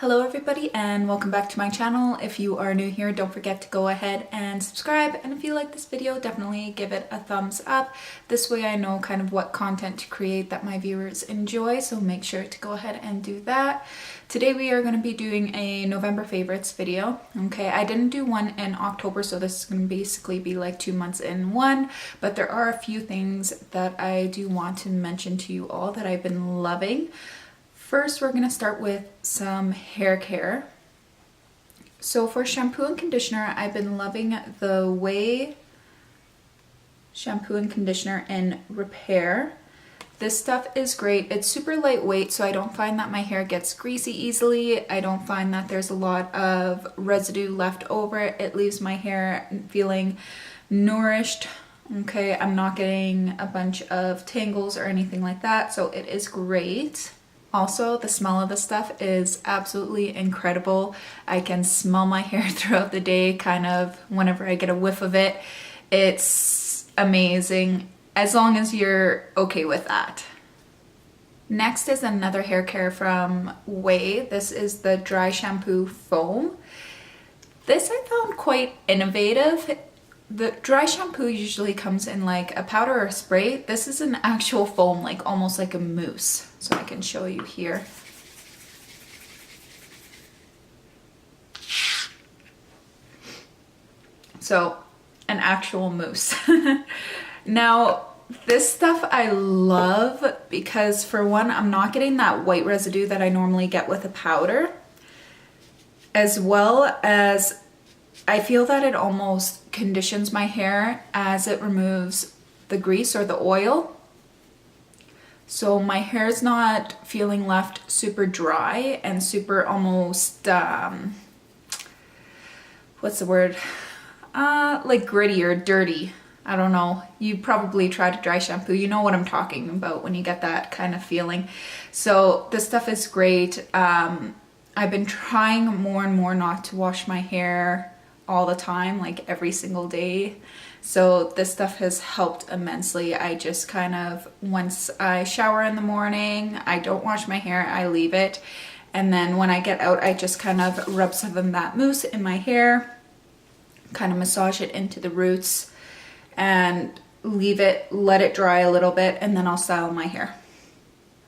Hello everybody and welcome back to my channel. If you are new here, don't forget to go ahead and subscribe, and if you like this video, definitely give it a thumbs up. This way I know kind of what content to create that my viewers enjoy, so make sure to go ahead and do that. Today we are going to be doing a November favorites video. Okay, I didn't do one in October, so this is going to basically be like 2 months in one, but there are a few things that I do want to mention to you all that I've been loving. First, we're going to start with some hair care. So for shampoo and conditioner, I've been loving the Ouai Shampoo and Conditioner in Repair. This stuff is great. It's super lightweight, so I don't find that my hair gets greasy easily. I don't find that there's a lot of residue left over. It leaves my hair feeling nourished. Okay, I'm not getting a bunch of tangles or anything like that, so it is great. Also, the smell of this stuff is absolutely incredible. I can smell my hair throughout the day, kind of whenever I get a whiff of it. It's amazing, as long as you're okay with that. Next is another hair care from Ouai. This is the Dry Shampoo Foam. This I found quite innovative. The dry shampoo usually comes in like a powder or a spray. This is an actual foam, like almost like a mousse. So I can show you here. So an actual mousse. Now this stuff I love because, for one, I'm not getting that white residue that I normally get with a powder, as well as I feel that it almost conditions my hair as it removes the grease or the oil. So my hair is not feeling left super dry and super almost, what's the word? Like gritty or dirty. I don't know. You probably tried a dry shampoo. You know what I'm talking about when you get that kind of feeling. So this stuff is great. I've been trying more and more not to wash my hair all the time, like every single day. So this stuff has helped immensely. I just kind of, once I shower in the morning, I don't wash my hair, I leave it. And then when I get out, I just kind of rub some of that mousse in my hair, kind of massage it into the roots and leave it, let it dry a little bit, and then I'll style my hair.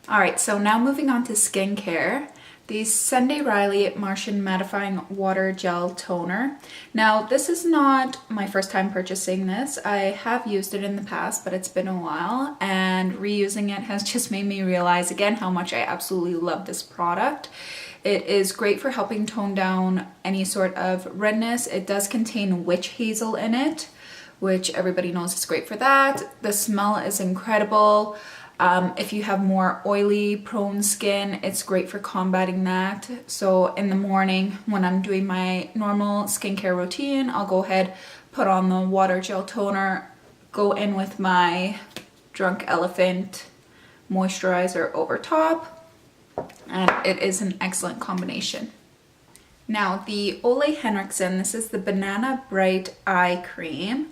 All right, so now moving on to skincare. The Sunday Riley Martian Mattifying Water Gel Toner. Now, this is not my first time purchasing this. I have used it in the past, but it's been a while, and reusing it has just made me realize again how much I absolutely love this product. It is great for helping tone down any sort of redness. It does contain witch hazel in it, which everybody knows is great for that. The smell is incredible. If you have more oily prone skin, it's great for combating that. So in the morning when I'm doing my normal skincare routine, I'll go ahead, put on the water gel toner, go in with my Drunk Elephant moisturizer over top, and it is an excellent combination. Now the Ole Henriksen, this is the Banana Bright Eye Cream.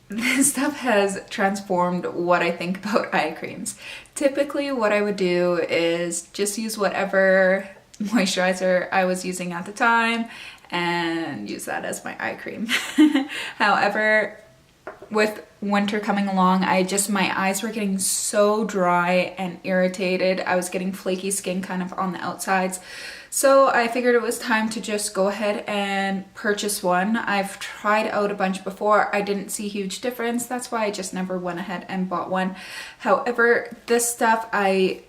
This stuff has transformed what I think about eye creams. Typically what I would do is just use whatever moisturizer I was using at the time and use that as my eye cream. However, with winter coming along, my eyes were getting so dry and irritated. I was getting flaky skin kind of on the outsides. So I figured it was time to just go ahead and purchase one. I've tried out a bunch before. I didn't see a huge difference. That's why I just never went ahead and bought one. However, this stuff I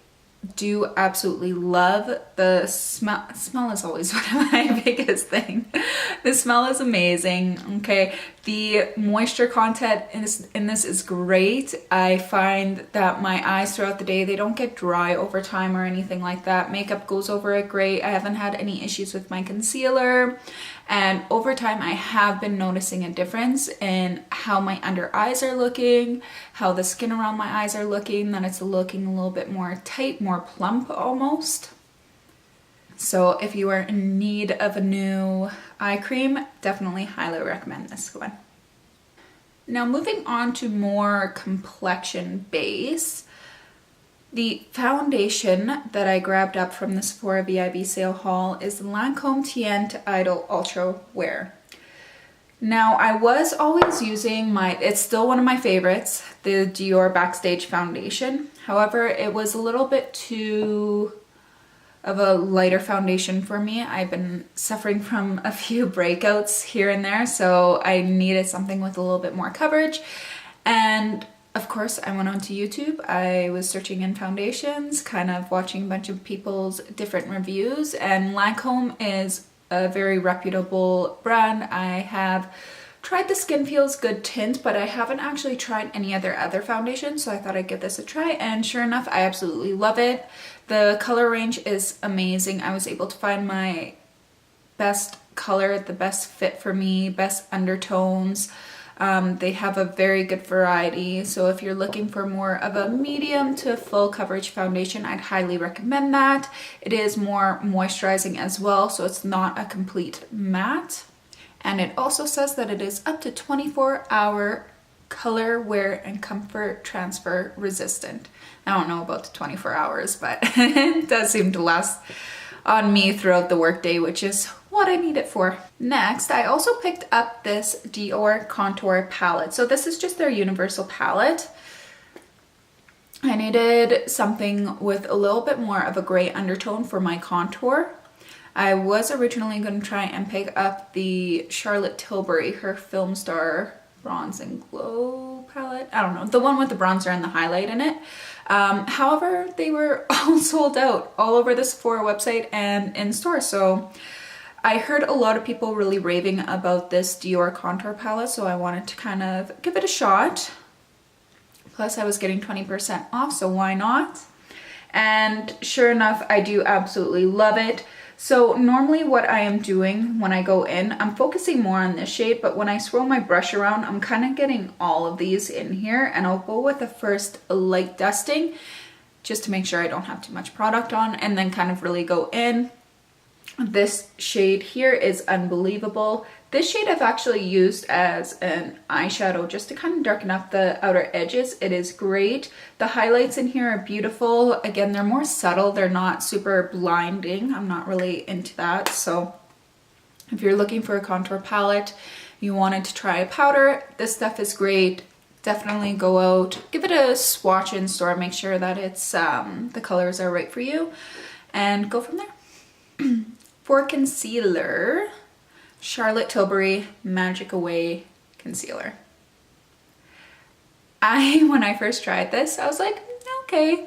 do absolutely love. The smell is always one of my biggest thing. The smell is amazing. Okay, the moisture content in this is great. I find that my eyes throughout the day, they don't get dry over time or anything like that. Makeup goes over it great. I haven't had any issues with my concealer, and over time I have been noticing a difference in how my under eyes are looking, how the skin around my eyes are looking, that it's looking a little bit more tight, more plump almost. So if you are in need of a new eye cream, definitely highly recommend this one. Now moving on to more complexion base. The foundation that I grabbed up from the Sephora VIB sale haul is Lancome Tient Idole Ultra Wear. Now, I was always using it's still one of my favorites, the Dior Backstage Foundation. However, it was a little bit too of a lighter foundation for me. I've been suffering from a few breakouts here and there, so I needed something with a little bit more coverage. And of course, I went onto YouTube. I was searching in foundations, kind of watching a bunch of people's different reviews, and Lancome is a very reputable brand. I have tried the Skin Feels Good tint, but I haven't actually tried any other foundation, so I thought I'd give this a try, and sure enough, I absolutely love it. The color range is amazing. I was able to find my best color, the best fit for me, best undertones. They have a very good variety, so if you're looking for more of a medium to full coverage foundation, I'd highly recommend that. It is more moisturizing as well, so it's not a complete matte. And it also says that it is up to 24-hour color, wear, and comfort transfer resistant. I don't know about the 24 hours, but it does seem to last on me throughout the workday, which is what I need it for. Next, I also picked up this Dior contour palette. So this is just their universal palette. I needed something with a little bit more of a gray undertone for my contour. I was originally going to try and pick up the Charlotte Tilbury, her Film Star Bronze and Glow palette. I don't know, the one with the bronzer and the highlight in it. However, they were all sold out all over the Sephora website and in store. So I heard a lot of people really raving about this Dior contour palette, so I wanted to kind of give it a shot. Plus I was getting 20% off, so why not? And sure enough, I do absolutely love it. So normally what I am doing when I go in, I'm focusing more on this shade, but when I swirl my brush around, I'm kind of getting all of these in here, and I'll go with the first light dusting just to make sure I don't have too much product on, and then kind of really go in. This shade here is unbelievable. This shade I've actually used as an eyeshadow just to kind of darken up the outer edges. It is great. The highlights in here are beautiful. Again, they're more subtle. They're not super blinding. I'm not really into that. So if you're looking for a contour palette, you wanted to try a powder, this stuff is great. Definitely go out, give it a swatch in store, make sure that it's the colors are right for you, and go from there. For concealer, Charlotte Tilbury Magic Away Concealer. When I first tried this, I was like, okay.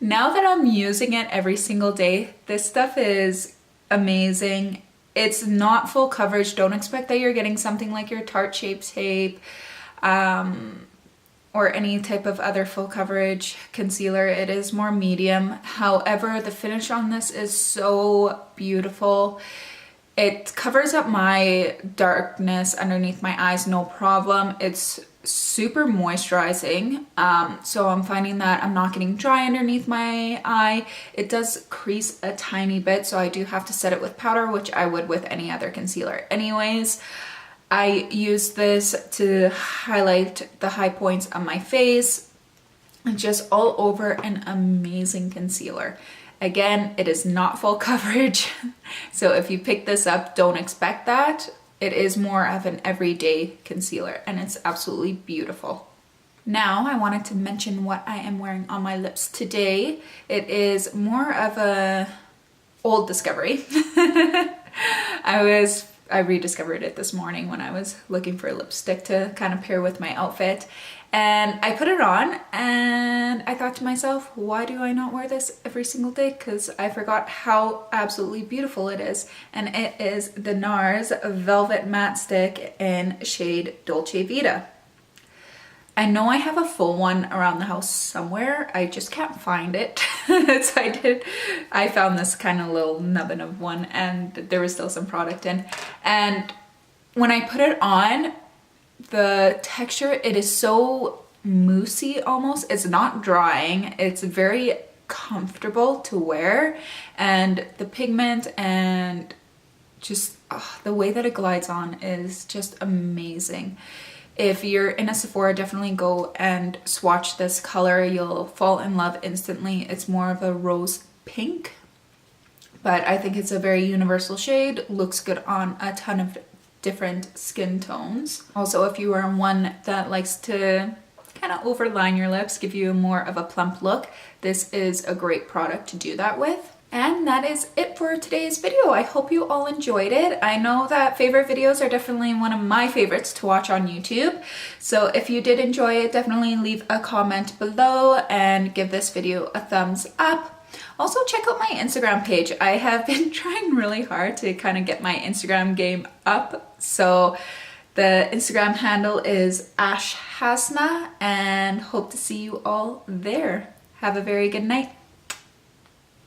Now that I'm using it every single day, this stuff is amazing. It's not full coverage. Don't expect that you're getting something like your Tarte Shape Tape or any type of other full coverage concealer. It is more medium. However, the finish on this is so beautiful. It covers up my darkness underneath my eyes, no problem. It's super moisturizing. So I'm finding that I'm not getting dry underneath my eye. It does crease a tiny bit, so I do have to set it with powder, which I would with any other concealer anyways. I use this to highlight the high points on my face. Just all over an amazing concealer. Again, it is not full coverage, so if you pick this up, don't expect that. It is more of an everyday concealer, and it's absolutely beautiful. Now I wanted to mention what I am wearing on my lips today. It is more of a old discovery. I rediscovered it this morning when I was looking for a lipstick to kind of pair with my outfit. And I put it on and I thought to myself, why do I not wear this every single day? Because I forgot how absolutely beautiful it is. And it is the Nars Velvet Matte Stick in shade Dolce Vita. I know I have a full one around the house somewhere. I just can't find it. So I found this kind of little nubbin of one, and there was still some product in. And when I put it on, the texture, it is so moussey almost. It's not drying. It's very comfortable to wear, and the pigment and just the way that it glides on is just amazing. If you're in a Sephora, definitely go and swatch this color. You'll fall in love instantly. It's more of a rose pink, but I think it's a very universal shade. Looks good on a ton of different skin tones. Also, if you are one that likes to kind of overline your lips, give you more of a plump look, this is a great product to do that with. And that is it for today's video. I hope you all enjoyed it. I know that favorite videos are definitely one of my favorites to watch on YouTube. So if you did enjoy it, definitely leave a comment below and give this video a thumbs up. Also, check out my Instagram page. I have been trying really hard to kind of get my Instagram game up. So the Instagram handle is ashhasna, and hope to see you all there. Have a very good night.